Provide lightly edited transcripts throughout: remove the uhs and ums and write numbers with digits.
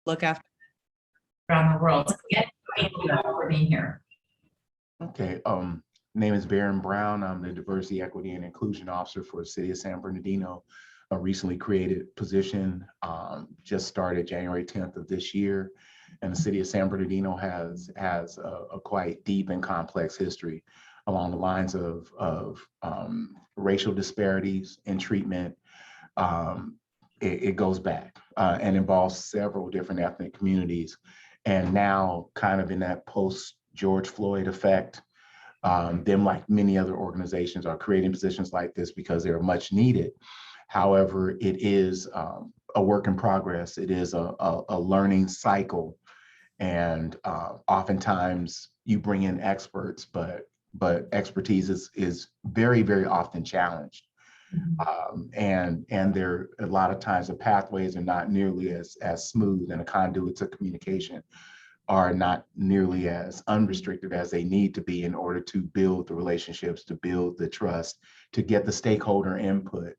look after around the world. Thank you for being here. Okay, name is Baron Brown. I'm the Diversity, Equity, and Inclusion Officer for the City of San Bernardino, a recently created position, just started January 10th of this year. And the City of San Bernardino has a quite deep and complex history along the lines of racial disparities in treatment. It goes back and involves several different ethnic communities. And now kind of in that post George Floyd effect, them, like many other organizations, are creating positions like this because they're much needed. However, it is a work in progress. It is a learning cycle. And oftentimes you bring in experts, but expertise is very, very often challenged. And there a lot of times the pathways are not nearly as smooth, and the conduits of communication are not nearly as unrestricted as they need to be in order to build the relationships, to build the trust, to get the stakeholder input.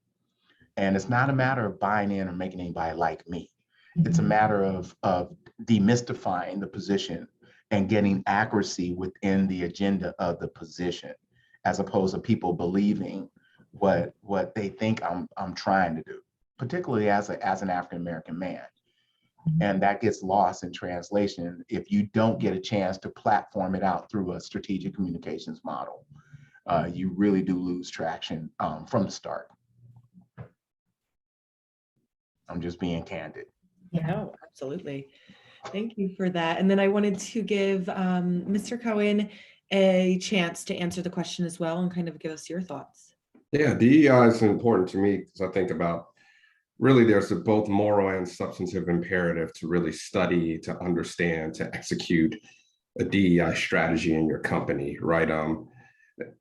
And it's not a matter of buying in or making anybody like me. It's a matter of demystifying the position and getting accuracy within the agenda of the position, as opposed to people believing what they think I'm trying to do, particularly as an African-American man. And that gets lost in translation if you don't get a chance to platform it out through a strategic communications model. You really do lose traction from the start. I'm just being candid. Yeah, no, absolutely. Thank you for that. And then I wanted to give Mr. Cohen a chance to answer the question as well and kind of give us your thoughts. Yeah, DEI is important to me because I think about really there's a both moral and substantive imperative to really study, to understand, to execute a DEI strategy in your company, right?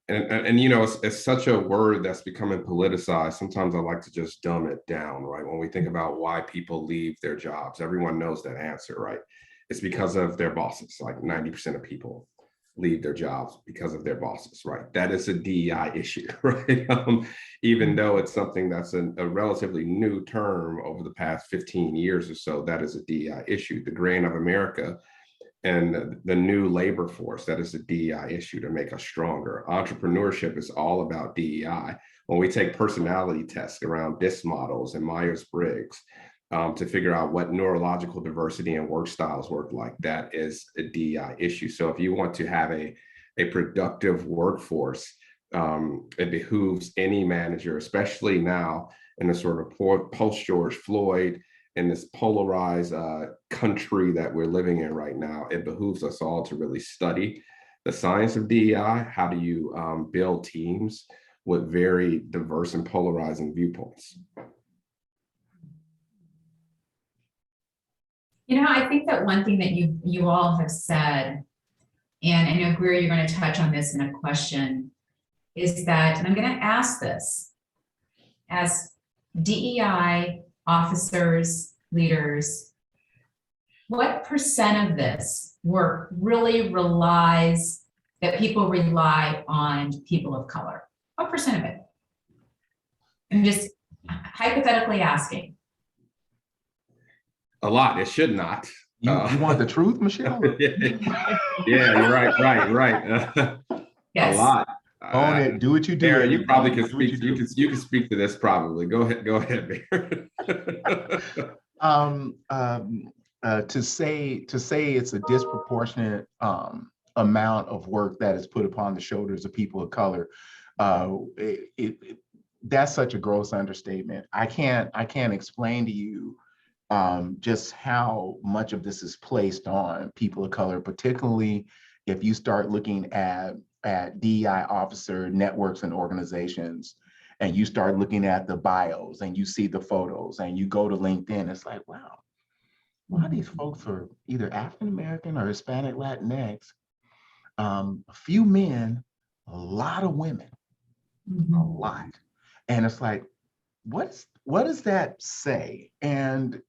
And you know, it's such a word that's becoming politicized. Sometimes I like to just dumb it down, right? When we think about why people leave their jobs, everyone knows that answer, right? It's because of their bosses. Like 90% of people leave their jobs because of their bosses, right? That is a DEI issue, right? Even though it's something that's a relatively new term over the past 15 years or so, that is a DEI issue. The grain of America and the new labor force, that is a DEI issue to make us stronger. Entrepreneurship is all about DEI. When we take personality tests around DISC models and Myers-Briggs to figure out what neurological diversity and work styles work like, that is a DEI issue. So if you want to have a productive workforce, it behooves any manager, especially now in the sort of post-George Floyd, in this polarized country that we're living in right now, it behooves us all to really study the science of DEI. How do you build teams with very diverse and polarizing viewpoints? You know, I think that one thing that you all have said, and I know Greer, you're going to touch on this in a question, is that, and I'm going to ask this, as DEI officers, leaders, what percent of this work really relies, that people rely on people of color? What percent of it? I'm just hypothetically asking. A lot. It should not. You want the truth, Michelle? Yeah, you're right. Yes. A lot. Own it. Do what you do. Aaron, you probably can speak. You can speak to this probably. Go ahead, Baron. To say it's a disproportionate amount of work that is put upon the shoulders of people of color, that's such a gross understatement. I can't explain to you just how much of this is placed on people of color, particularly if you start looking at DEI officer networks and organizations, and you start looking at the bios and you see the photos and you go to LinkedIn, it's like, wow, a lot of these folks are either African-American or Hispanic, Latinx, a few men, a lot of women, a lot. And it's like, what does that say? And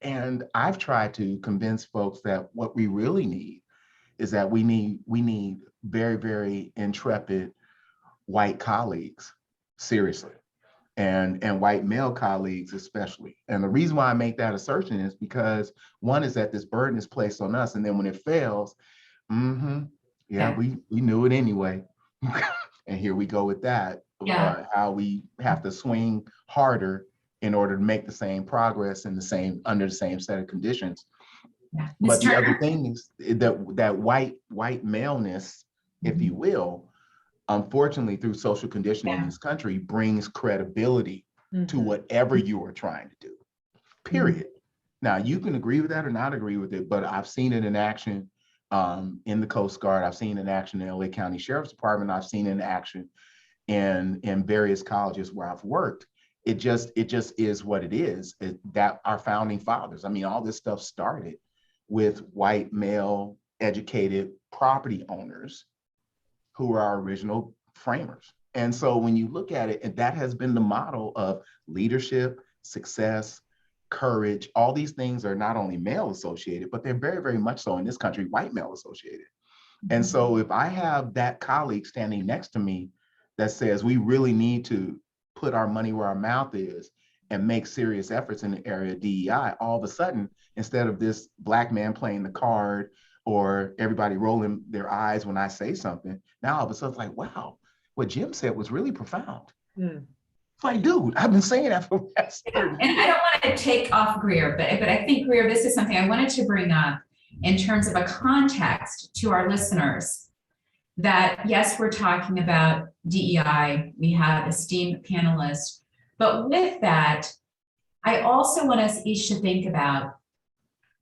I've tried to convince folks that what we really need is that we need very, very intrepid white colleagues, seriously. and white male colleagues especially. And the reason why I make that assertion is because one is that this burden is placed on us, and then when it fails, Yeah. we knew it anyway. And here we go with that, Yeah. how we have to swing harder in order to make the same progress in the same, under the same set of conditions. Yeah. But the other Turner? thing is that white maleness, if you will, unfortunately through social conditioning in this country, brings credibility to whatever you are trying to do, period. Now, you can agree with that or not agree with it, but I've seen it in action in the Coast Guard. I've seen it in action in the LA County Sheriff's Department. I've seen it in action in various colleges where I've worked. It just is what it is. That our founding fathers, I mean, all this stuff started with white male educated property owners who were our original framers. And so when you look at it, and that has been the model of leadership, success, courage, all these things are not only male associated, but they're very, very much so in this country, white male associated. And so if I have that colleague standing next to me that says we really need to put our money where our mouth is and make serious efforts in the area of DEI, all of a sudden, instead of this Black man playing the card or everybody rolling their eyes when I say something, now all of a sudden it's like, wow, what Jim said was really profound. It's like, dude, I've been saying that for the last 30 And I don't want to take off Greer, but I think, Greer, this is something I wanted to bring up in terms of a context to our listeners. That yes, we're talking about DEI, we have esteemed panelists, but with that, I also want us each to think about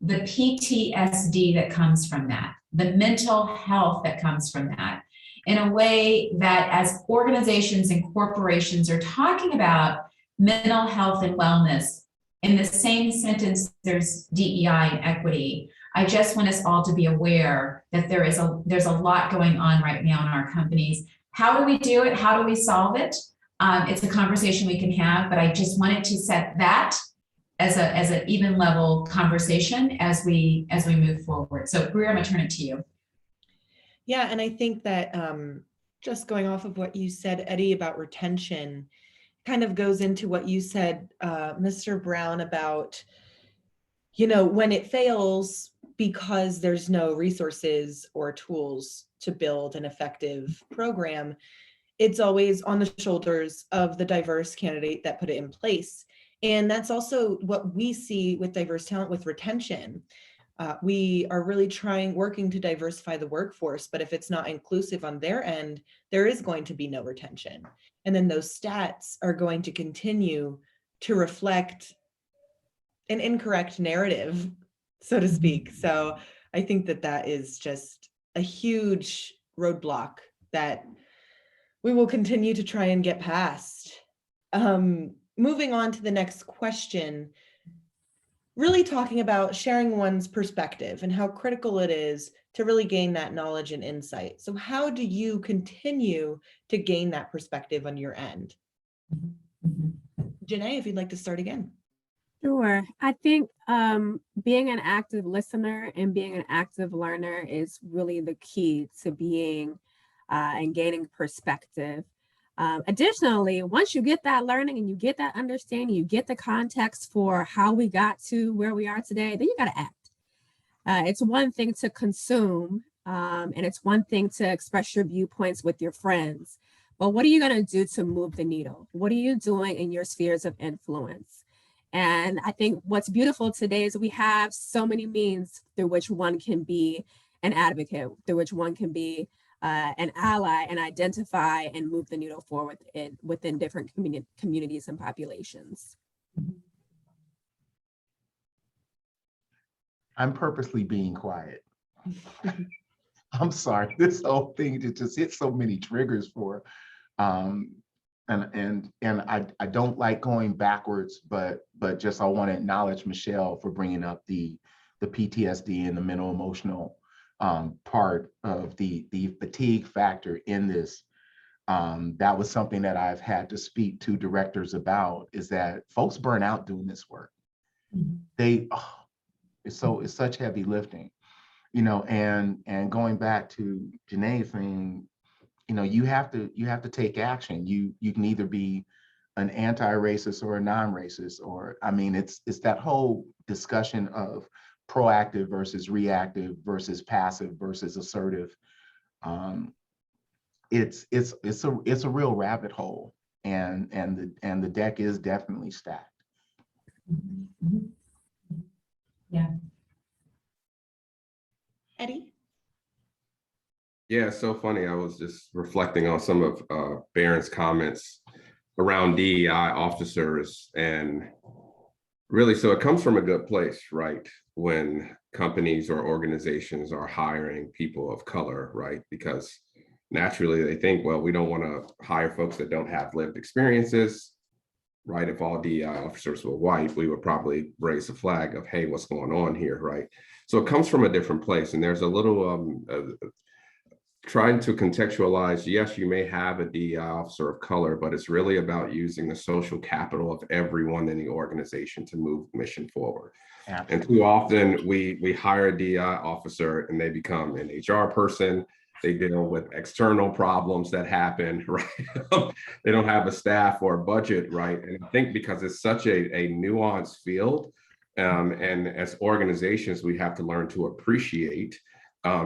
the PTSD that comes from that, the mental health that comes from that, in a way that as organizations and corporations are talking about mental health and wellness, in the same sentence, there's DEI and equity. I just want us all to be aware that there's a lot going on right now in our companies. How do we do it? How do we solve it? It's a conversation we can have, but I just wanted to set that as an even level conversation as we move forward. So Greer, I'm gonna turn it to you. Yeah, and I think that just going off of what you said, Eddie, about retention, kind of goes into what you said, Mr. Brown, about, when it fails because there's no resources or tools to build an effective program, it's always on the shoulders of the diverse candidate that put it in place. And that's also what we see with diverse talent with retention. We are really working to diversify the workforce, but if it's not inclusive on their end, there is going to be no retention. And then those stats are going to continue to reflect an incorrect narrative, so to speak. So I think that is just a huge roadblock that we will continue to try and get past. Moving on to the next question, really talking about sharing one's perspective and how critical it is to really gain that knowledge and insight. So how do you continue to gain that perspective on your end? Janae, if you'd like to start again. Sure. I think being an active listener and being an active learner is really the key to being and gaining perspective. Additionally, once you get that learning and you get that understanding, you get the context for how we got to where we are today, then you got to act. It's one thing to consume, and it's one thing to express your viewpoints with your friends. But what are you going to do to move the needle? What are you doing in your spheres of influence? And I think what's beautiful today is we have so many means through which one can be an advocate, through which one can be an ally and identify and move the needle forward within different communities and populations. I'm purposely being quiet. I'm sorry, this whole thing just hit so many triggers for, and I don't like going backwards, but just I want to acknowledge Michelle for bringing up the PTSD and the mental emotional part of the fatigue factor in this. That was something that I've had to speak to directors about, is that folks burn out doing this work. It's such heavy lifting, and going back to Janae's thing, you have to take action. You can either be an anti-racist or a non-racist, or, I mean, it's that whole discussion of proactive versus reactive versus passive versus assertive. It's a real rabbit hole, and the deck is definitely stacked. Yeah. Eddie? Yeah, it's so funny. I was just reflecting on some of Barron's comments around DEI officers, and really, so it comes from a good place, right? When companies or organizations are hiring people of color, right? Because naturally they think, well, we don't want to hire folks that don't have lived experiences, right? If all DEI officers were white, we would probably raise a flag of, hey, what's going on here, right? So it comes from a different place, and there's a little trying to contextualize, yes, you may have a DEI officer of color, but it's really about using the social capital of everyone in the organization to move mission forward. Absolutely. And too often we hire a DEI officer and they become an HR person. They deal with external problems that happen, right? They don't have a staff or a budget, right? And I think because it's such a nuanced field, and as organizations, we have to learn to appreciate.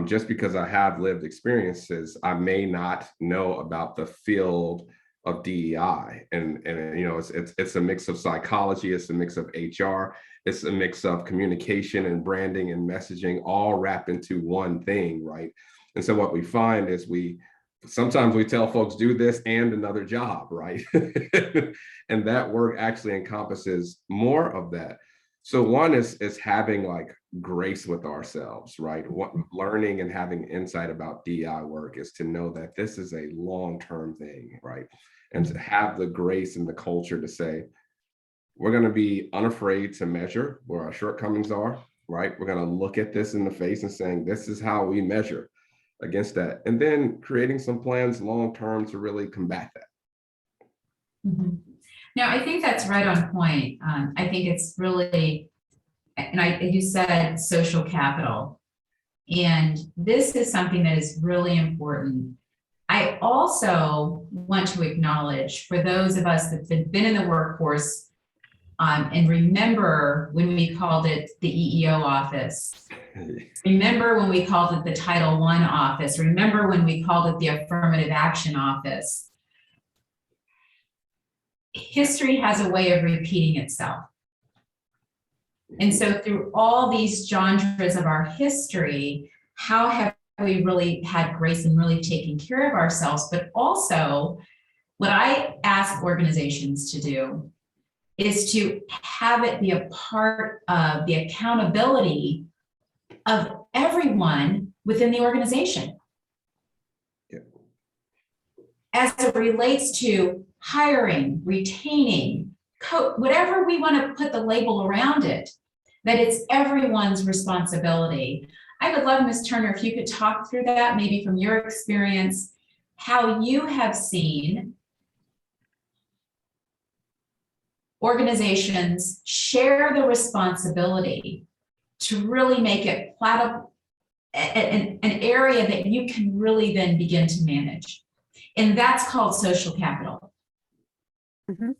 Just because I have lived experiences, I may not know about the field of DEI, and you know, it's a mix of psychology, it's a mix of HR, it's a mix of communication and branding and messaging, all wrapped into one thing, right? And so what we find is sometimes we tell folks do this and another job, right? And that work actually encompasses more of that. So one is having like grace with ourselves, right? What learning and having insight about DEI work is to know that this is a long-term thing, right? And to have the grace and the culture to say, we're going to be unafraid to measure where our shortcomings are, right? We're going to look at this in the face and saying, this is how we measure against that. And then creating some plans long-term to really combat that. Mm-hmm. No, I think that's right on point. I think it's really, and you said social capital, and this is something that is really important. I also want to acknowledge for those of us that have been in the workforce, and remember when we called it the EEO office, remember when we called it the Title I office, remember when we called it the Affirmative Action office. History has a way of repeating itself. And so through all these genres of our history, how have we really had grace and really taken care of ourselves? But also, what I ask organizations to do is to have it be a part of the accountability of everyone within the organization. Yeah. As it relates to hiring, retaining, whatever we want to put the label around it, that it's everyone's responsibility. I would love, Ms. Turner, if you could talk through that, maybe from your experience, how you have seen organizations share the responsibility to really make it an area that you can really then begin to manage. And that's called social capital. Mm-hmm.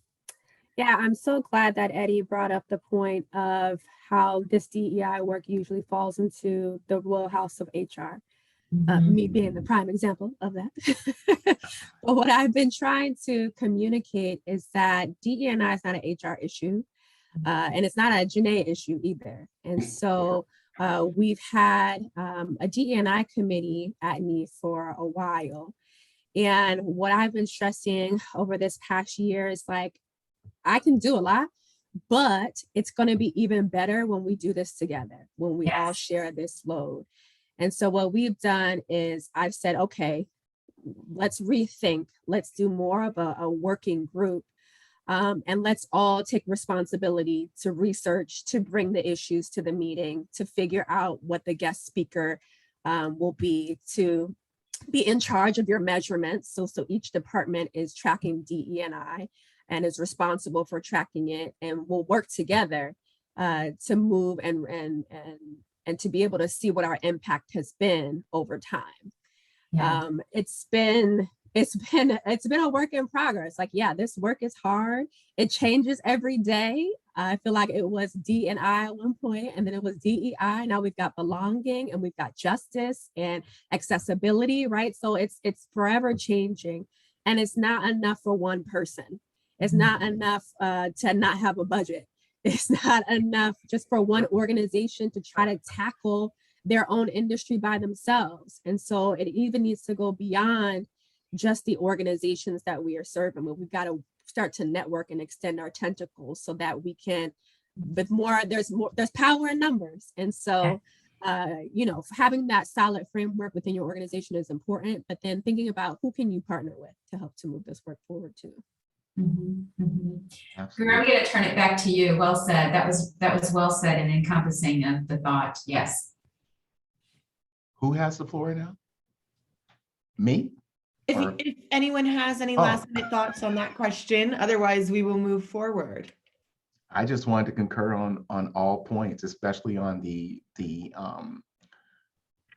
Yeah, I'm so glad that Eddie brought up the point of how this DEI work usually falls into the wheelhouse of HR. Me being the prime example of that. But what I've been trying to communicate is that DE&I is not an HR issue, and it's not a Janae issue either. And so we've had a DE&I committee at NE for a while. And what I've been stressing over this past year is like, I can do a lot, but it's going to be even better when we do this together, when we all share this load. And so what we've done is I've said, okay, let's rethink, let's do more of a working group, and let's all take responsibility to research, to bring the issues to the meeting, to figure out what the guest speaker will be, to be in charge of your measurements. So each department is tracking DE&I and is responsible for tracking it, and we'll work together to move and to be able to see what our impact has been over time. Yeah. It's been it's been a work in progress. Like, yeah, this work is hard. It changes every day. I feel like it was D&I at one point, and then it was DEI. Now we've got belonging, and we've got justice and accessibility, right? So it's forever changing, and it's not enough for one person. It's not enough to not have a budget. It's not enough just for one organization to try to tackle their own industry by themselves. And so it even needs to go beyond just the organizations that we are serving, but we've got to start to network and extend our tentacles so that we can, with more, there's power in numbers. And so, having that solid framework within your organization is important, but then thinking about who can you partner with to help to move this work forward too. Greer, I'm going to turn it back to you. Well said. That was well said and encompassing of the thought. Yes. Who has the floor now? Me? If anyone has any last minute thoughts on that question, otherwise we will move forward. I just wanted to concur on all points, especially on the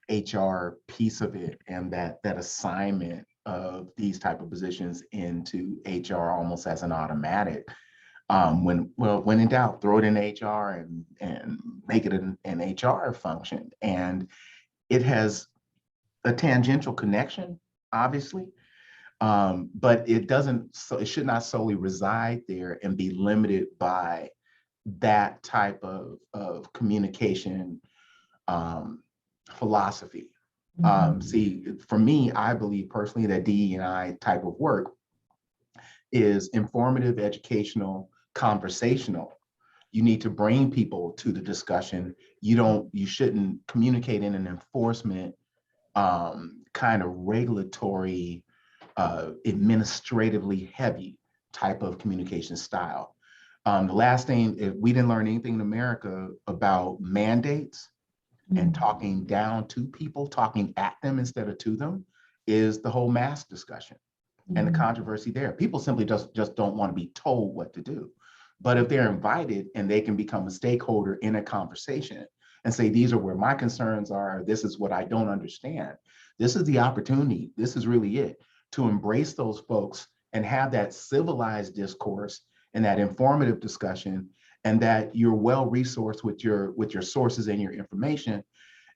HR piece of it, and that assignment of these type of positions into HR almost as an automatic. When in doubt, throw it in HR and make it an HR function. And it has a tangential connection, obviously, but it doesn't. So it should not solely reside there and be limited by that type of communication philosophy. See, for me, I believe personally that DE&I type of work is informative, educational, conversational. You need to bring people to the discussion. You shouldn't communicate in an enforcement kind of regulatory, administratively heavy type of communication style. The last thing, if we didn't learn anything in America about mandates and talking down to people, talking at them instead of to them, is the whole mask discussion and the controversy there. People simply just don't want to be told what to do. But if they're invited and they can become a stakeholder in a conversation and say, these are where my concerns are, this is what I don't understand, this is the opportunity, this is really it, to embrace those folks and have that civilized discourse and that informative discussion, and that you're well resourced with your sources and your information.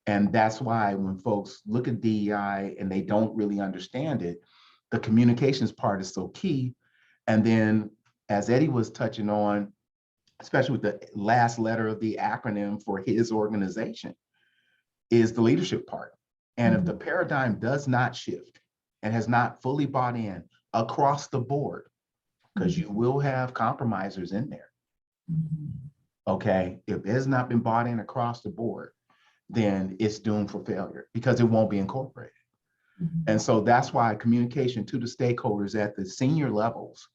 And that's why when folks look at DEI and they don't really understand it, the communications part is so key. And then, as Eddie was touching on, especially with the last letter of the acronym for his organization, is the leadership part. And if the paradigm does not shift and has not fully bought in across the board, because you will have compromisers in there. Okay, if it has not been bought in across the board, then it's doomed for failure because it won't be incorporated. And so that's why communication to the stakeholders at the senior levels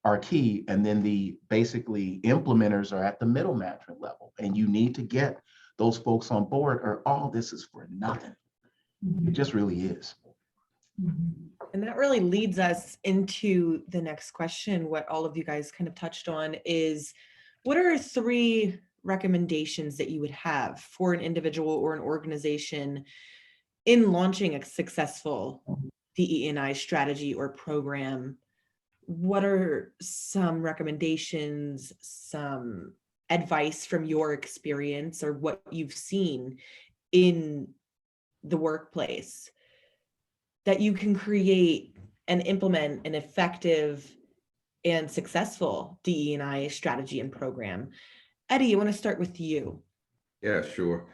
are key. And then the basically implementers are at the middle management level. And you need to get those folks on board, or all this is for nothing. It just really is. And that really leads us into the next question. What all of you guys kind of touched on is, what are 3 recommendations that you would have for an individual or an organization in launching a successful DE&I strategy or program? What are some recommendations, some advice from your experience or what you've seen in the workplace that you can create and implement an effective and successful DE&I strategy and program? Eddie, I want to start with you. Yeah, sure.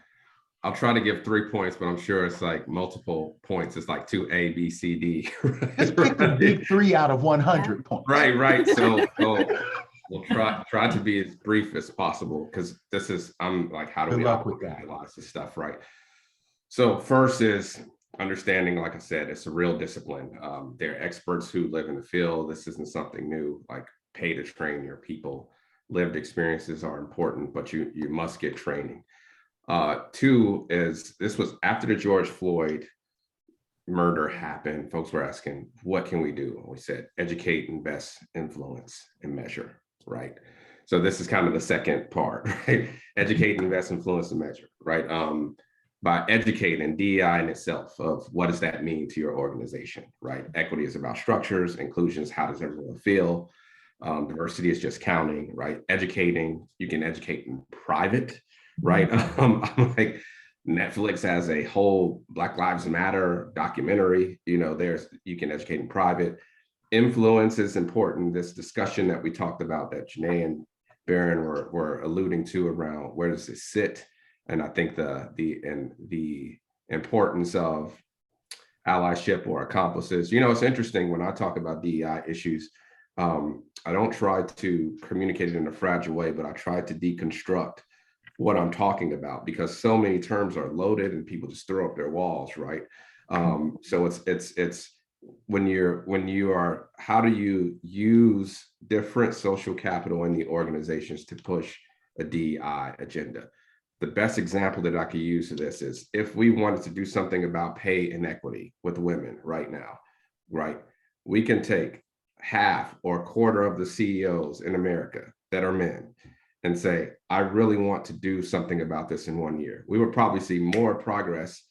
I'll try to give 3 points, but I'm sure it's like multiple points. It's like 2 A, B, C, D. A big 3 out of 100 points. Right. So we'll try to be as brief as possible, because I'm like, how do we operationalize this stuff, right? So first is understanding, like I said, it's a real discipline. There are experts who live in the field. This isn't something new, like pay to train your people. Lived experiences are important, but you must get training. 2 is, this was after the George Floyd murder happened. Folks were asking, what can we do? And we said, educate, invest, influence, and measure, right? So this is kind of the second part, right? Educate, invest, influence, and measure, right? by educating DEI in itself of what does that mean to your organization, right? Equity is about structures, inclusion is how does everyone feel, diversity is just counting, right? Educating, you can educate in private, right? I'm like, Netflix has a whole Black Lives Matter documentary, you know, you can educate in private. Influence is important. This discussion that we talked about that Janae and Baron were alluding to around where does it sit? And I think the importance of allyship or accomplices. You know, it's interesting when I talk about DEI issues, I don't try to communicate it in a fragile way, but I try to deconstruct what I'm talking about because so many terms are loaded and people just throw up their walls, right? So it's when you are, how do you use different social capital in the organizations to push a DEI agenda? The best example that I could use of this is if we wanted to do something about pay inequity with women right now, right? We can take half or a quarter of the CEOs in America that are men and say, I really want to do something about this in 1 year. We would probably see more progress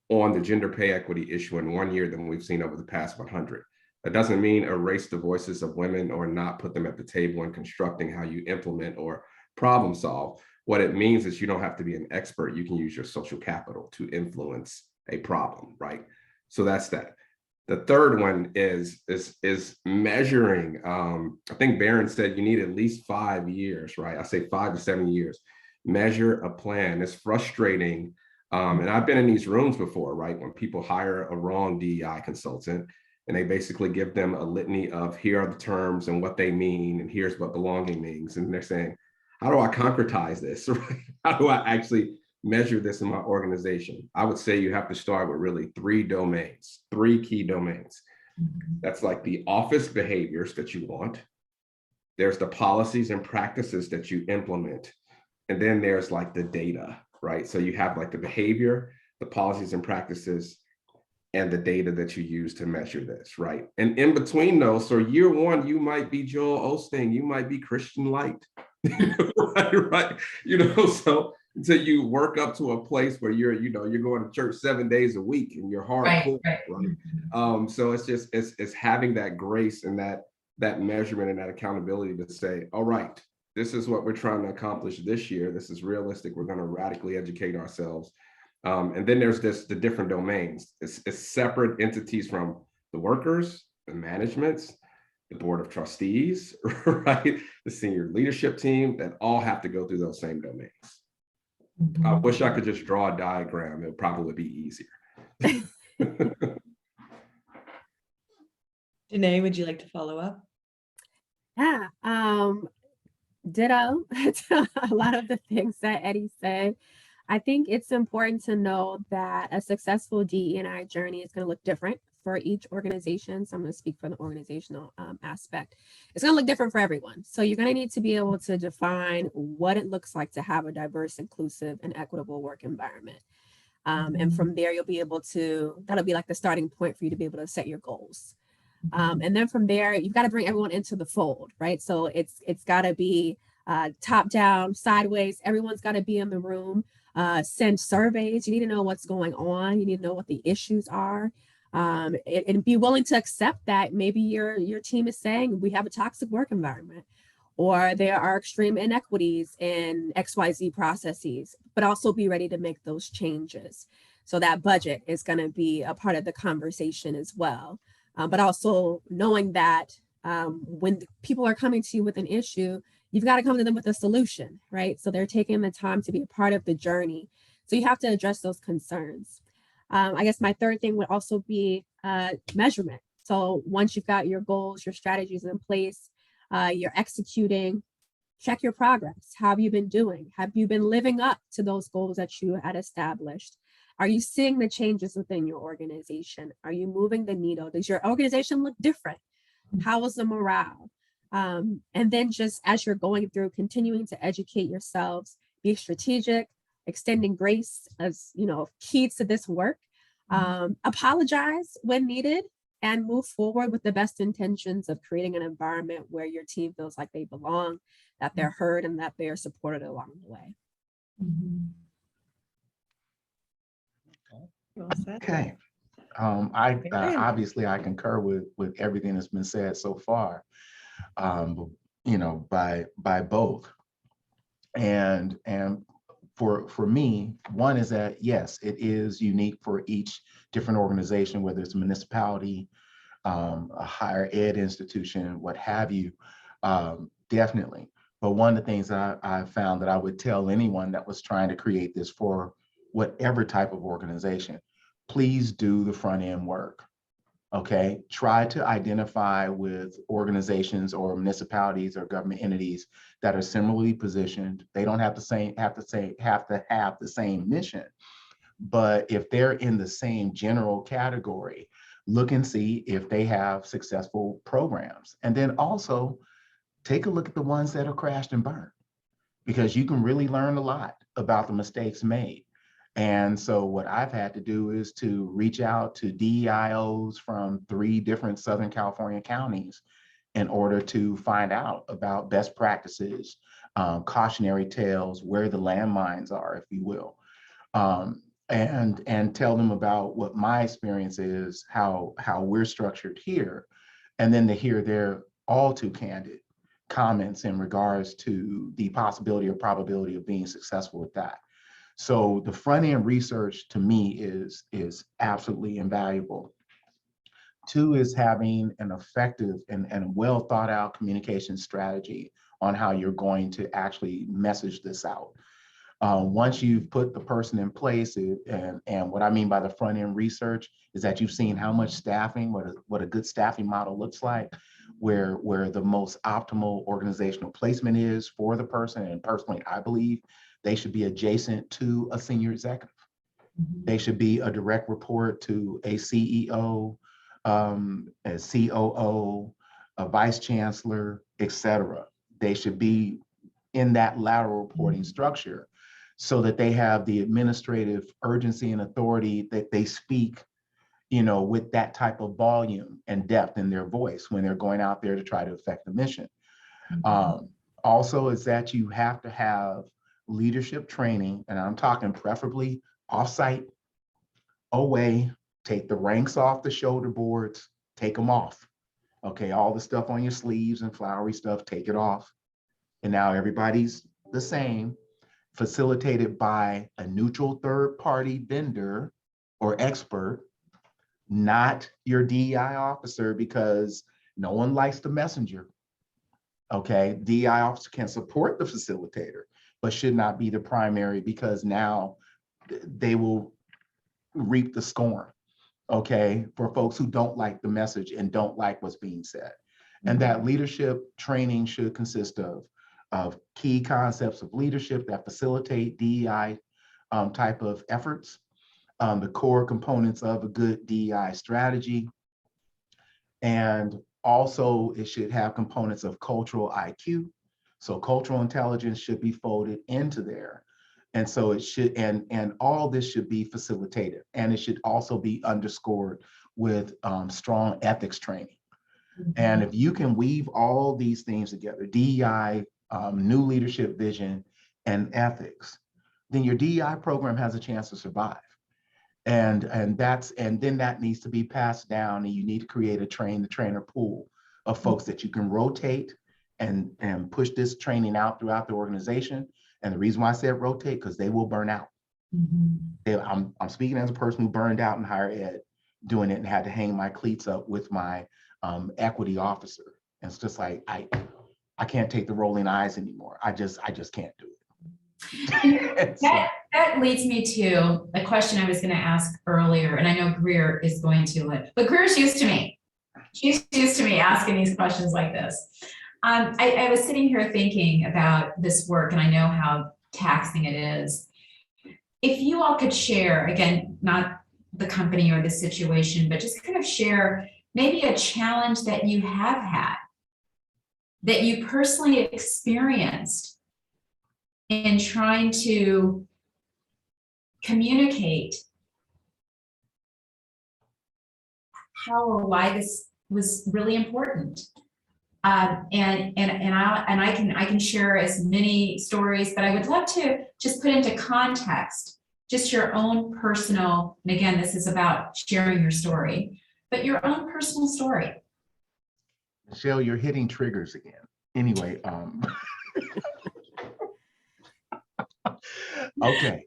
on the gender pay equity issue in 1 year than we've seen over the past 100. That doesn't mean erase the voices of women or not put them at the table in constructing how you implement or problem solve. What it means is you don't have to be an expert. You can use your social capital to influence a problem, right? So that's that. The third one is measuring. I think Barron said you need at least 5 years, right? I say 5 to 7 years. Measure a plan. It's frustrating. And I've been in these rooms before, right? When people hire a wrong DEI consultant and they basically give them a litany of here are the terms and what they mean, and here's what belonging means. And they're saying, how do I concretize this? Right? How do I actually measure this in my organization? I would say you have to start with really 3 domains, 3 key domains. That's like the office behaviors that you want. There's the policies and practices that you implement. And then there's like the data, right? So you have like the behavior, the policies and practices, and the data that you use to measure this, right? And in between those, so year 1, you might be Joel Osteen, you might be Christian Light, right? You know, so until you work up to a place where you're going to church 7 days a week and you're hardcore, right? So it's just it's having that grace and that measurement and that accountability to say, all right, this is what we're trying to accomplish this year. This is realistic. We're going to radically educate ourselves. And then there's the different domains. It's separate entities from the workers, the managements, the board of trustees, right? The senior leadership team that all have to go through those same domains. I wish I could just draw a diagram. It probably be easier. Janae, would you like to follow up? Yeah, ditto to a lot of the things that Eddie said. I think it's important to know that a successful DE&I journey is going to look different for each organization. So I'm going to speak for the organizational aspect. It's going to look different for everyone. So you're going to need to be able to define what it looks like to have a diverse, inclusive, and equitable work environment. And from there, you'll be able to, that'll be like the starting point for you to be able to set your goals. And then from there, you've got to bring everyone into the fold, right? So it's got to be top down, sideways. Everyone's got to be in the room. Send surveys. You need to know what's going on. You need to know what the issues are, and be willing to accept that maybe your team is saying we have a toxic work environment, or there are extreme inequities in XYZ processes, but also be ready to make those changes. So that budget is going to be a part of the conversation as well. But also knowing that when people are coming to you with an issue, you've got to come to them with a solution, right? So they're taking the time to be a part of the journey. So you have to address those concerns. I guess my third thing would also be measurement. So once you've got your goals, your strategies in place, you're executing, check your progress. How have you been doing? Have you been living up to those goals that you had established? Are you seeing the changes within your organization? Are you moving the needle? Does your organization look different? How is the morale? And then just as you're going through, continuing to educate yourselves, be strategic, extending grace as, key to this work. Apologize when needed and move forward with the best intentions of creating an environment where your team feels like they belong, that they're heard, and that they are supported along the way. Well said. Okay. Obviously I concur with everything that's been said so far, by both. And for me, one is that, yes, it is unique for each different organization, whether it's a municipality, a higher ed institution, what have you, definitely. But one of the things that I found that I would tell anyone that was trying to create this for whatever type of organization, please do the front end work. Okay, try to identify with organizations or municipalities or government entities that are similarly positioned. They don't have to have the same mission, but if they're in the same general category, look and see if they have successful programs. And then also take a look at the ones that are crashed and burned, because you can really learn a lot about the mistakes made. And so what I've had to do is to reach out to DEIOs from 3 different Southern California counties in order to find out about best practices, cautionary tales, where the landmines are, if you will, and tell them about what my experience is, how we're structured here, and then to hear their all too candid comments in regards to the possibility or probability of being successful with that. So the front end research to me is absolutely invaluable. 2 is having an effective and well thought out communication strategy on how you're going to actually message this out. Once you've put the person in place, and what I mean by the front end research is that you've seen how much staffing, what a good staffing model looks like, where the most optimal organizational placement is for the person. And personally, I believe they should be adjacent to a senior executive. They should be a direct report to a CEO, a COO, a vice chancellor, etc. They should be in that lateral reporting structure so that they have the administrative urgency and authority, that they speak, with that type of volume and depth in their voice when they're going out there to try to affect the mission. Also is that you have to have leadership training, and I'm talking preferably offsite, away, take the ranks off the shoulder boards, take them off. Okay, all the stuff on your sleeves and flowery stuff, take it off. And now everybody's the same, facilitated by a neutral third-party vendor or expert, not your DEI officer, because no one likes the messenger. Okay, DEI officer can support the facilitator, but should not be the primary, because now they will reap the scorn, okay, for folks who don't like the message and don't like what's being said. And that leadership training should consist of key concepts of leadership that facilitate DEI type of efforts, the core components of a good DEI strategy, and also it should have components of cultural IQ. So cultural intelligence should be folded into there. And so it should, and all this should be facilitated, and it should also be underscored with strong ethics training. And if you can weave all these things together, DEI, new leadership vision, and ethics, then your DEI program has a chance to survive. And then that needs to be passed down, and you need to create a trainer pool of folks that you can rotate and push this training out throughout the organization. And the reason why I said rotate, because they will burn out. I'm speaking as a person who burned out in higher ed doing it and had to hang my cleats up with my equity officer. And it's just like, I can't take the rolling eyes anymore. I just can't do it. That leads me to a question I was going to ask earlier, and I know Greer is going to, but Greer's used to me. She's used to me asking these questions like this. I was sitting here thinking about this work, and I know how taxing it is. If you all could share, again, not the company or the situation, but just kind of share maybe a challenge that you have had, that you personally experienced in trying to communicate how or why this was really important. And I can share as many stories, but I would love to just put into context just your own personal, and again, this is about sharing your story, but your own personal story. Michelle, you're hitting triggers again. Anyway, okay.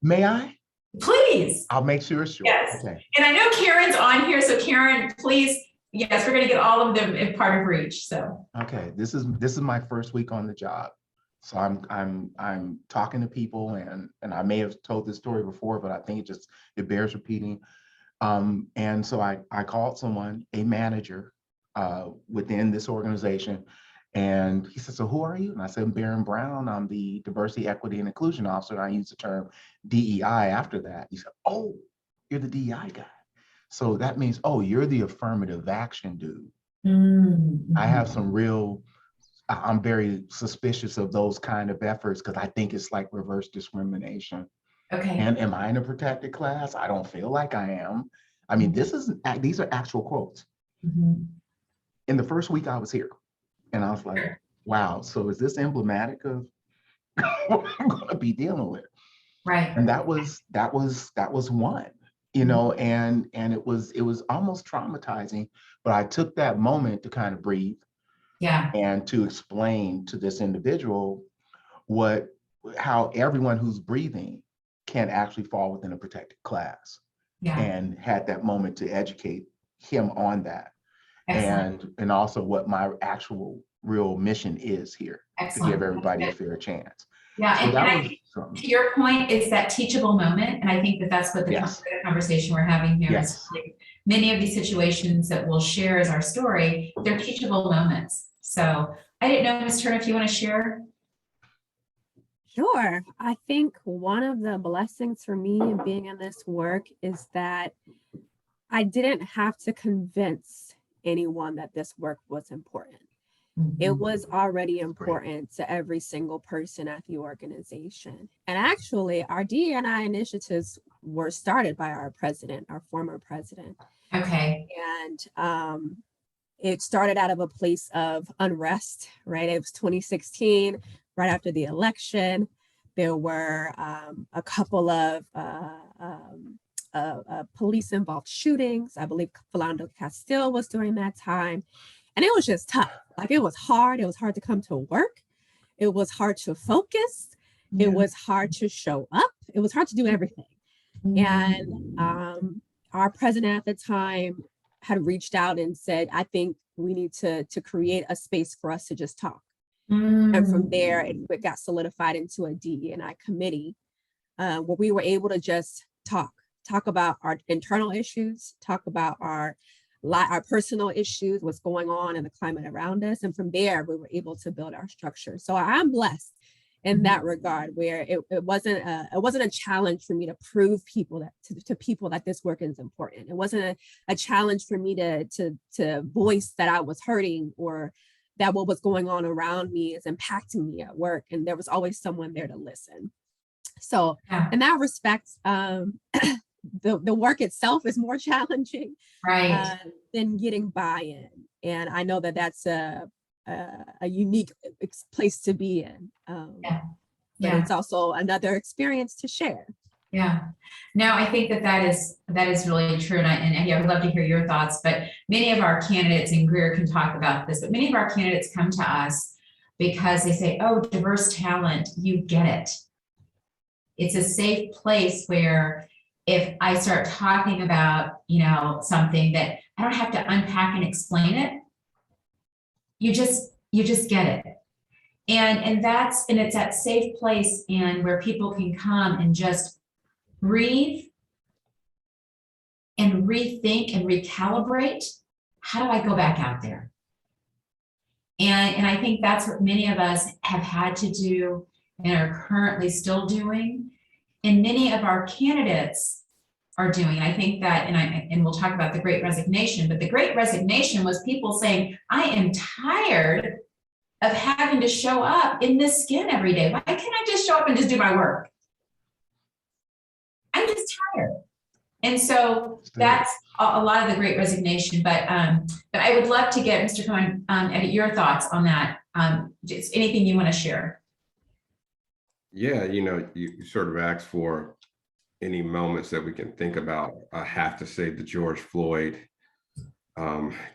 May I? Please. I'll make sure it's short. Yes. Okay. And I know Karen's on here, so Karen, please, yes, we're gonna get all of them in part of reach, so. Okay, this is my first week on the job. So I'm talking to people, and I may have told this story before, but I think it bears repeating. And so I called someone, a manager within this organization, and he said, "So who are you?" And I said, "I'm Baron Brown. I'm the Diversity, Equity, and Inclusion Officer." And I used the term DEI after that. He said, "Oh, you're the DEI guy. So that means, oh, you're the affirmative action dude." I have some I'm very suspicious of those kind of efforts because I think it's like reverse discrimination. Okay. And am I in a protected class? I don't feel like I am. I mean, these are actual quotes. Mhm. In the first week I was here, and I was like, wow, so is this emblematic of what I'm gonna be dealing with? Right. And that was one, you know, and it was almost traumatizing, but I took that moment to kind of breathe. Yeah. And to explain to this individual how everyone who's breathing can actually fall within a protected class. Yeah. And had that moment to educate him on that. Excellent. And also what my actual real mission is here. Excellent. To give everybody a fair chance. Yeah, So and that I was think to your point, it's that teachable moment, and I think that's what the Yes. conversation we're having here Yes. is. Like, many of these situations that we'll share as our story, they're teachable moments. So I didn't know, Ms. Turner, if you want to share. Sure. I think one of the blessings for me in being in this work is that I didn't have to convince anyone that this work was important. It was already important to every single person at the organization. And actually, our DE&I initiatives were started by our president, our former president. Okay. And it started out of a place of unrest, right? It was 2016, right after the election. There were a couple of police-involved shootings. I believe Philando Castile was during that time. And it was just tough. Like, it was hard. It was hard to come to work. It was hard to focus. Yeah. It was hard to show up. It was hard to do everything. And our president at the time had reached out and said, I think we need to create a space for us to just talk. And from there, it got solidified into a DE&I committee where we were able to just talk about our internal issues, talk about our personal issues, what's going on in the climate around us. And from there, we were able to build our structure. So I'm blessed in that regard, where it wasn't a challenge for me to prove people to people that this work is important. It wasn't a challenge for me to voice that I was hurting, or that what was going on around me is impacting me at work. And there was always someone there to listen. So in that respect, the work itself is more challenging, right, than getting buy-in. And I know that that's a unique place to be in. But it's also another experience to share. Yeah, no, I think that is really true. And I would love to hear your thoughts, but many of our candidates, and Greer can talk about this, but many of our candidates come to us because they say, oh, diverse talent, you get it. It's a safe place where if I start talking about, something that I don't have to unpack and explain it, you just get it. And it's that safe place and where people can come and just breathe and rethink and recalibrate. How do I go back out there? And I think that's what many of us have had to do and are currently still doing. And many of our candidates are doing. I think that, and we'll talk about the Great Resignation, but the Great Resignation was people saying, I am tired of having to show up in this skin every day. Why can't I just show up and just do my work? I'm just tired. And so that's a lot of the Great Resignation. But I would love to get Mr. Cohen, your thoughts on that. Just anything you want to share. Yeah, you sort of asked for any moments that we can think about. I have to say the George Floyd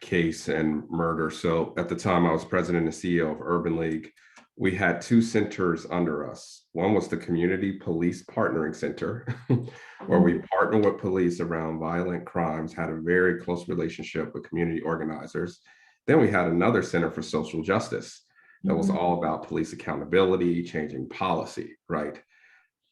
case and murder. So at the time I was president and CEO of Urban League, we had two centers under us. One was the Community Police Partnering Center, where we partner with police around violent crimes, had a very close relationship with community organizers. Then we had another center for social justice that was all about police accountability, changing policy, right?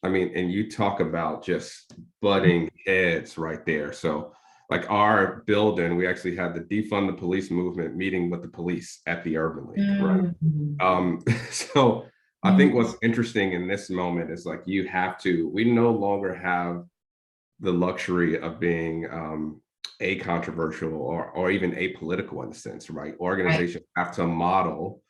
I mean, and you talk about just butting heads right there. So like our building, we actually had the defund the police movement meeting with the police at the Urban League, right? So I think what's interesting in this moment is like we no longer have the luxury of being a controversial or even apolitical in a sense, right? Organizations have to model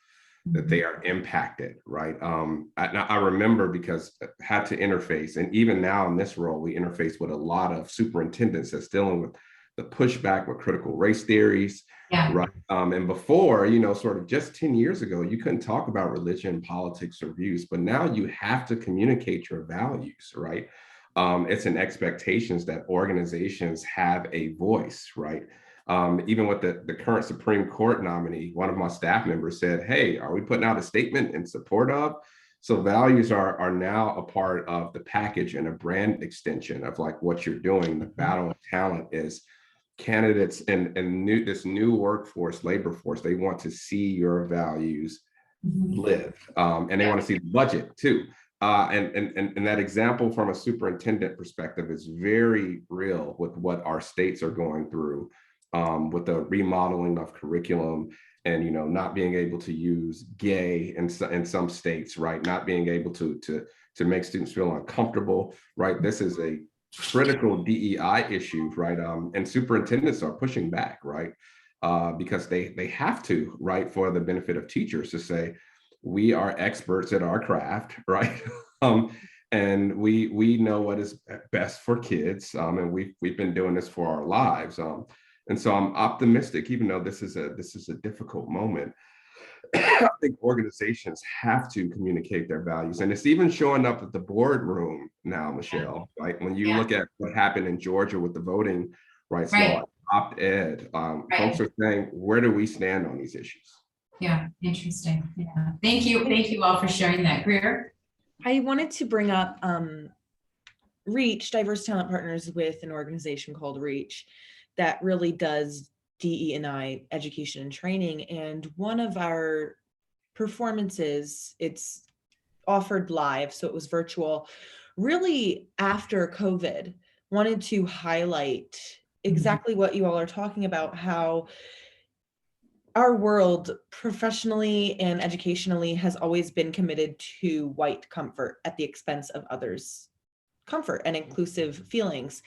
that they are impacted, right? I remember because I had to interface, and even now in this role, we interface with a lot of superintendents that's dealing with the pushback with critical race theories, right? And before, sort of just 10 years ago, you couldn't talk about religion, politics, or views, but now you have to communicate your values, right? It's an expectations that organizations have a voice, right? Even with the current Supreme Court nominee, one of my staff members said, hey, are we putting out a statement in support of? So values are now a part of the package and a brand extension of like what you're doing. The battle of talent is candidates and this new workforce, labor force, they want to see your values live. And they want to see the budget too. And that example from a superintendent perspective is very real with what our states are going through. With the remodeling of curriculum and not being able to use gay in some states, right? Not being able to make students feel uncomfortable, right? This is a critical DEI issue, right? And superintendents are pushing back, right? Because they have to, right, for the benefit of teachers to say, we are experts at our craft, right? And we know what is best for kids, and we've been doing this for our lives. And so I'm optimistic, even though this is a difficult moment. I think organizations have to communicate their values. And it's even showing up at the boardroom now, Michelle, right? When you look at what happened in Georgia with the voting rights law, op-ed, folks are saying, where do we stand on these issues? Yeah, interesting. Yeah. Thank you all for sharing that. Greer? I wanted to bring up Reach, Diverse Talent Partners, with an organization called Reach that really does DE&I education and training. And one of our performances, it's offered live, so it was virtual, really after COVID, wanted to highlight exactly what you all are talking about, how our world professionally and educationally has always been committed to white comfort at the expense of others' comfort and inclusive feelings.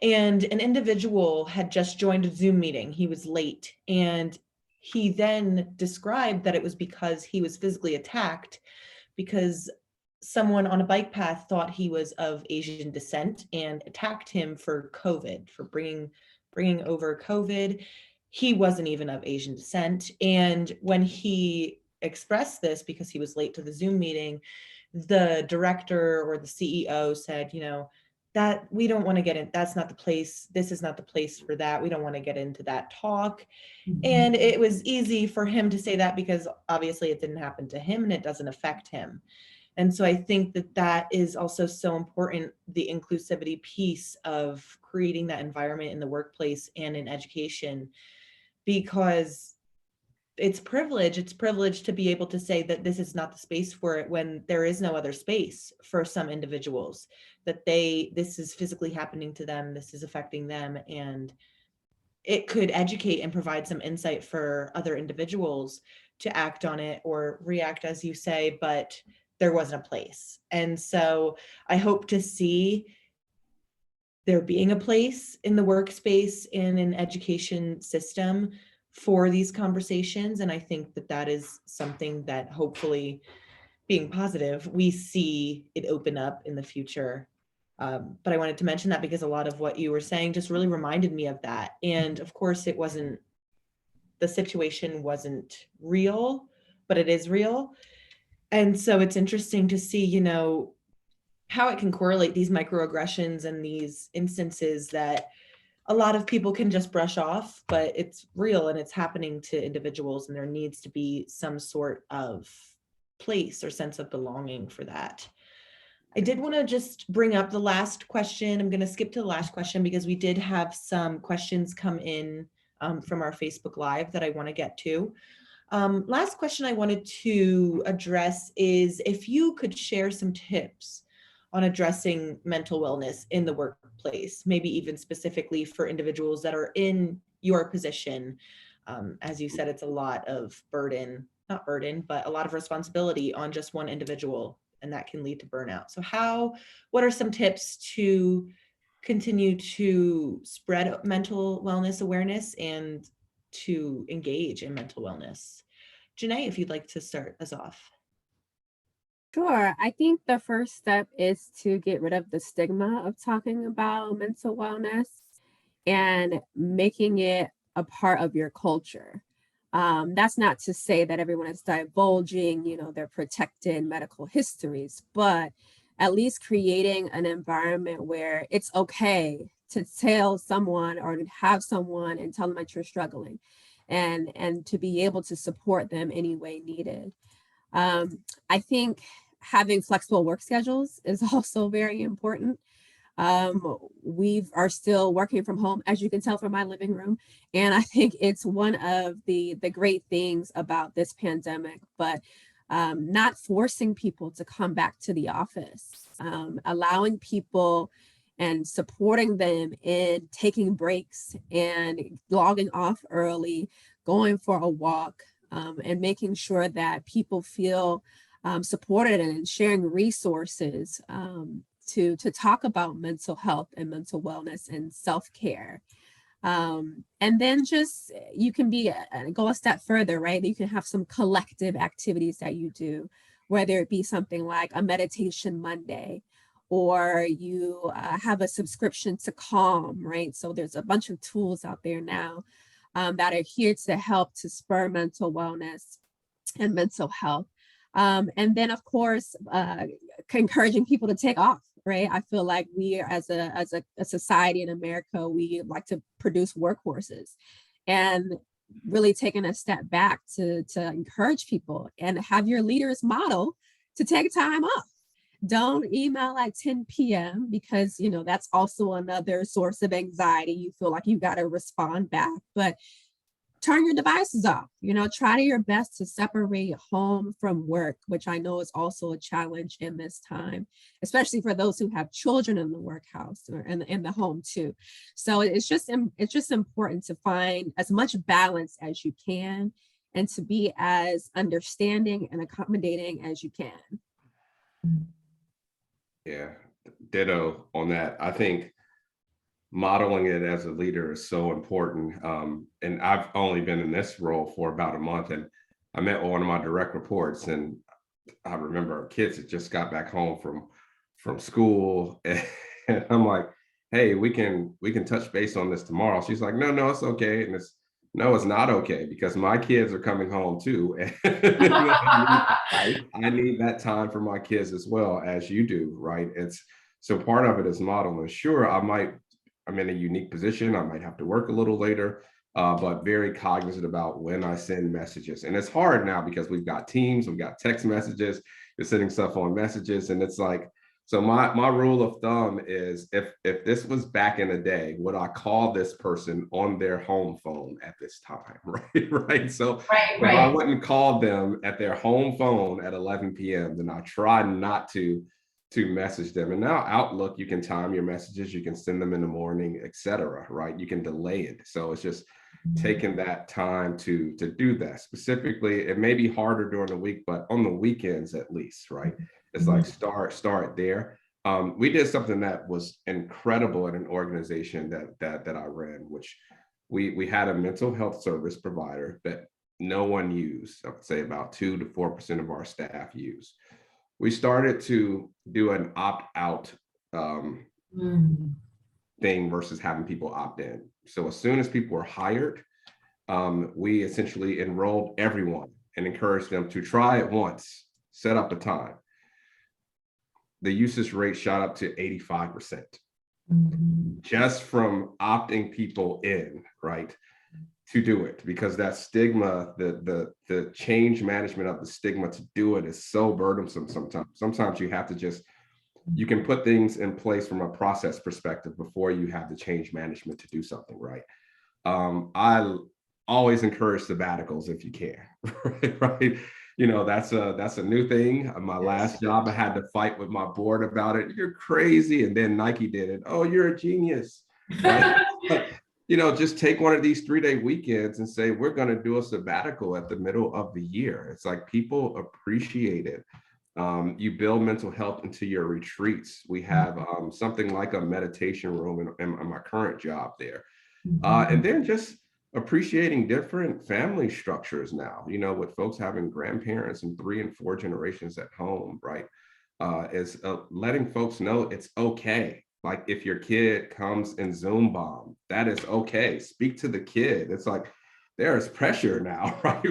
And an individual had just joined a Zoom meeting. He was late, and he then described that it was because he was physically attacked because someone on a bike path thought he was of Asian descent and attacked him for COVID, for bringing over COVID. He wasn't even of Asian descent. And when he expressed this because he was late to the Zoom meeting, the director or the CEO said, that we don't want to get in, that's not the place, this is not the place for that. We don't want to get into that talk. And it was easy for him to say that because obviously it didn't happen to him and it doesn't affect him. And so I think that is also so important, the inclusivity piece of creating that environment in the workplace and in education, because it's privilege. It's privilege to be able to say that this is not the space for it when there is no other space for some individuals, that this is physically happening to them, this is affecting them, and it could educate and provide some insight for other individuals to act on it or react, as you say, but there wasn't a place. And so I hope to see there being a place in the workspace in an education system for these conversations. And I think that is something that, hopefully, being positive, we see it open up in the future. But I wanted to mention that because a lot of what you were saying just really reminded me of that. And of course, the situation wasn't real, but it is real. And so it's interesting to see, you know, how it can correlate these microaggressions and these instances that a lot of people can just brush off, but it's real and it's happening to individuals, and there needs to be some sort of place or sense of belonging for that. I did want to just bring up the last question. I'm going to skip to the last question because we did have some questions come in from our Facebook Live that I want to get to. Last question I wanted to address is if you could share some tips on addressing mental wellness in the workplace, maybe even specifically for individuals that are in your position. As you said, it's a lot of burden, not burden, but a lot of responsibility on just one individual, and that can lead to burnout. So what are some tips to continue to spread mental wellness awareness and to engage in mental wellness? Janae, if you'd like to start us off. Sure. I think the first step is to get rid of the stigma of talking about mental wellness and making it a part of your culture. That's not to say that everyone is divulging, their protected medical histories, but at least creating an environment where it's okay to tell someone or to have someone and tell them that you're struggling, and to be able to support them any way needed. I think having flexible work schedules is also very important. We are still working from home, as you can tell from my living room. And I think it's one of the great things about this pandemic, but not forcing people to come back to the office, allowing people and supporting them in taking breaks and logging off early, going for a walk, and making sure that people feel supported and sharing resources to talk about mental health and mental wellness and self-care. And then just you can go a step further, right? You can have some collective activities that you do, whether it be something like a meditation Monday, or you have a subscription to Calm, right? So there's a bunch of tools out there now that are here to help to spur mental wellness and mental health. And then, of course, encouraging people to take off, right? I feel like we, as a society in America, we like to produce workhorses, and really taking a step back to encourage people and have your leaders model to take time off. Don't email at 10 p.m. because, that's also another source of anxiety. You feel like you got to respond back, but turn your devices off. Try your best to separate home from work, which I know is also a challenge in this time, especially for those who have children in the workhouse or in the home too. So it's just important to find as much balance as you can and to be as understanding and accommodating as you can. Yeah, ditto on that. I think modeling it as a leader is so important. And I've only been in this role for about a month, and I met one of my direct reports, and I remember our kids had just got back home from school, and I'm like, hey, we can touch base on this tomorrow. She's like, no, it's okay. And it's not okay, because my kids are coming home too. I need that time for my kids as well, as you do, right? So part of it is modeling. Sure, I'm in a unique position. I might have to work a little later, but very cognizant about when I send messages. And it's hard now because we've got Teams, we've got text messages, you're sending stuff on messages. And it's like, so my rule of thumb is if this was back in the day, would I call this person on their home phone at this time, right? Right. So if I wouldn't call them at their home phone at 11 p.m., then I try not to message them. And now Outlook, you can time your messages, you can send them in the morning, etc. Right? You can delay it. So it's just taking that time to do that. Specifically, it may be harder during the week, but on the weekends at least, right? It's like start there. We did something that was incredible at an organization that I ran, which we had a mental health service provider that no one used. I would say about 2 to 4% of our staff use. We started to do an opt-out thing versus having people opt in. So as soon as people were hired, we essentially enrolled everyone and encouraged them to try it once set up a time. The usage rate shot up to 85%. Just from opting people in, right, to do it, because that stigma, the change management of the stigma to do it is so burdensome sometimes. Sometimes you have to just, you can put things in place from a process perspective before you have the change management to do something right. I always encourage sabbaticals if you can, right? You know, that's a new thing. My last job, I had to fight with my board about it. You're crazy. And then Nike did it. Oh, you're a genius. Right? You know, just take one of these 3-day weekends and say, we're going to do a sabbatical at the middle of the year. It's like people appreciate it. You build mental health into your retreats. We have something like a meditation room in my current job there. And then just appreciating different family structures now, you know, with folks having grandparents and 3 and 4 generations at home, right? Is letting folks know it's okay. Like if your kid comes and Zoom bomb, that is okay. Speak to the kid. It's like, there is pressure now, right?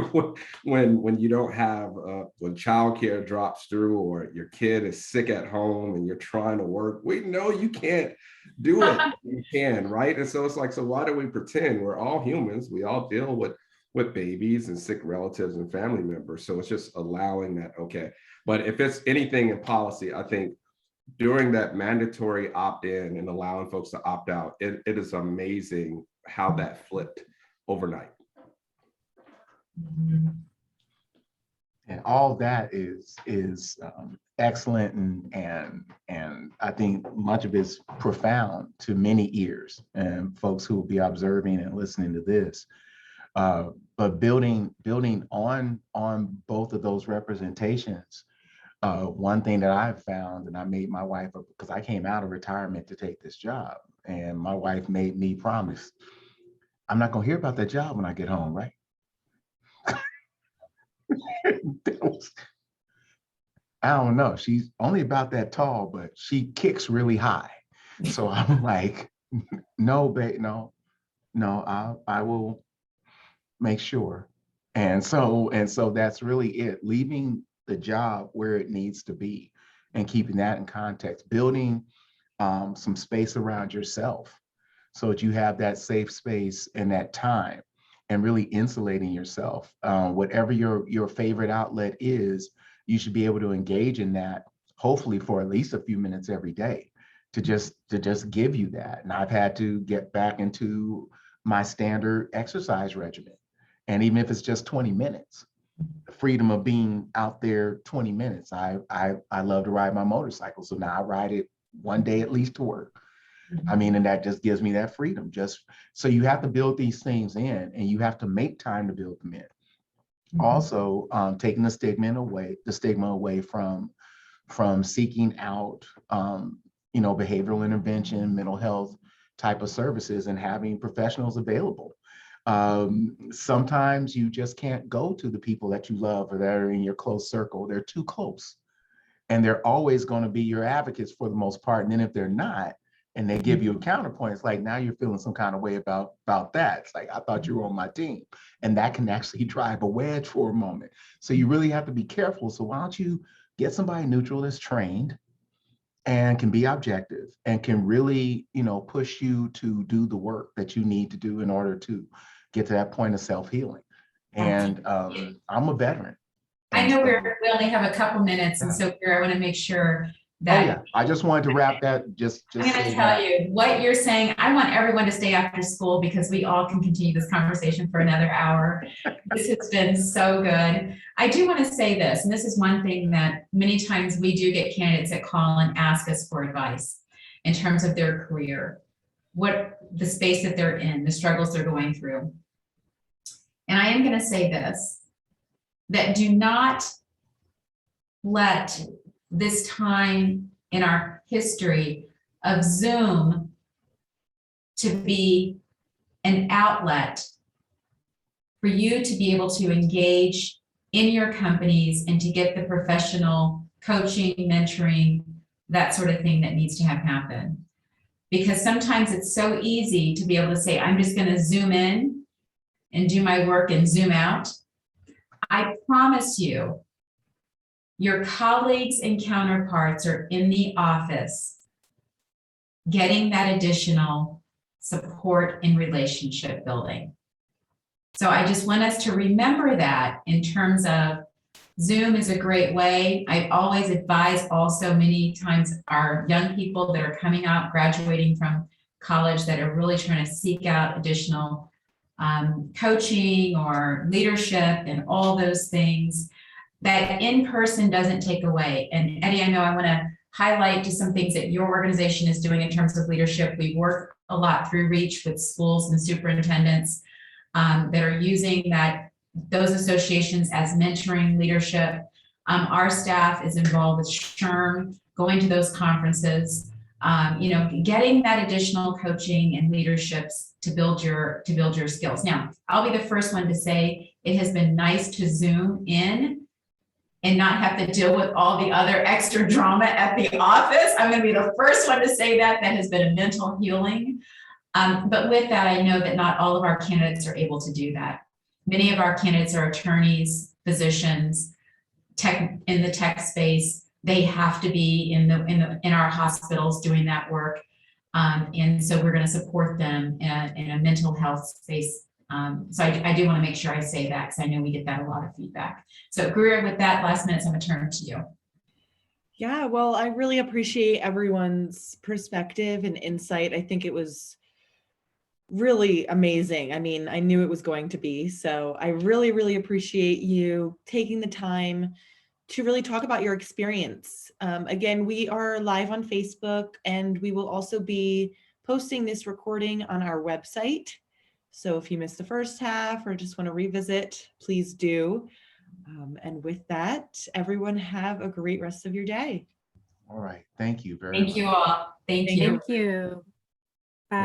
When you don't have, when childcare drops through or your kid is sick at home and you're trying to work, we know you can't do it. You can, right? And so it's like, so why do we pretend? We're all humans. We all deal with babies and sick relatives and family members. So it's just allowing that, okay. But if it's anything in policy, I think during that mandatory opt-in and allowing folks to opt out, it is amazing how that flipped overnight. And all that is excellent, and I think much of it's profound to many ears and folks who will be observing and listening to this. But building on both of those representations, one thing that I've found, and I made my wife, because I came out of retirement to take this job, and my wife made me promise, I'm not gonna hear about that job when I get home, right? I don't know. She's only about that tall, but she kicks really high. So I'm like, no, babe, no, I will make sure. And so that's really it. Leaving the job where it needs to be and keeping that in context, building some space around yourself so that you have that safe space and that time, and really insulating yourself. Whatever your favorite outlet is, you should be able to engage in that, hopefully for at least a few minutes every day, to just give you that. And I've had to get back into my standard exercise regimen. And even if it's just 20 minutes, the freedom of being out there 20 minutes. I love to ride my motorcycle. So now I ride it one day at least to work. I mean, and that just gives me that freedom. Just so you have to build these things in, and you have to make time to build them in. Also, taking the stigma away from seeking out, behavioral intervention, mental health type of services, and having professionals available. Sometimes you just can't go to the people that you love or that are in your close circle. They're too close, and they're always going to be your advocates for the most part. And then if they're not, and they give you a counterpoint, it's like, now you're feeling some kind of way about that. It's like, I thought you were on my team. And that can actually drive a wedge for a moment. So you really have to be careful. So why don't you get somebody neutral that's trained and can be objective and can really, push you to do the work that you need to do in order to get to that point of self-healing. And I'm a veteran. I know we only have a couple minutes, and so here I want to make sure that. Oh yeah, I just wanted to wrap that. Just I'm going to tell you what you're saying. I want everyone to stay after school because we all can continue this conversation for another hour. This has been so good. I do want to say this, and this is one thing that many times we do get candidates that call and ask us for advice in terms of their career, what the space that they're in, the struggles they're going through. And I am going to say this, that do not let this time in our history of Zoom to be an outlet for you to be able to engage in your companies and to get the professional coaching, mentoring, that sort of thing that needs to have happen. Because sometimes it's so easy to be able to say, I'm just going to Zoom in and do my work and Zoom out. I promise you, your colleagues and counterparts are in the office getting that additional support in relationship building. So I just want us to remember that in terms of Zoom is a great way. I always advise also many times our young people that are coming out, graduating from college, that are really trying to seek out additional coaching or leadership and all those things, that in person doesn't take away. And Eddie, I know I want to highlight just some things that your organization is doing in terms of leadership. We work a lot through Reach with schools and superintendents that are using those associations as mentoring leadership. Our staff is involved with SHRM, going to those conferences, getting that additional coaching and leaderships to build your skills. Now, I'll be the first one to say it has been nice to Zoom in and not have to deal with all the other extra drama at the office. I'm going to be the first one to say that has been a mental healing. But with that, I know that not all of our candidates are able to do that. Many of our candidates are attorneys, physicians, in the tech space. They have to be in our hospitals doing that work. And so we're going to support them in a mental health space. So I do want to make sure I say that, because I know we get that a lot of feedback. So Greer, with that, last minutes, I'm going to turn to you. Yeah, well, I really appreciate everyone's perspective and insight. I think it was really amazing. I mean, I knew it was going to be. So I really, really appreciate you taking the time to really talk about your experience. Again, we are live on Facebook, and we will also be posting this recording on our website. So if you missed the first half or just want to revisit, please do. And with that, everyone have a great rest of your day. All right. Thank you very much. Thank you all. Thank you. Thank you.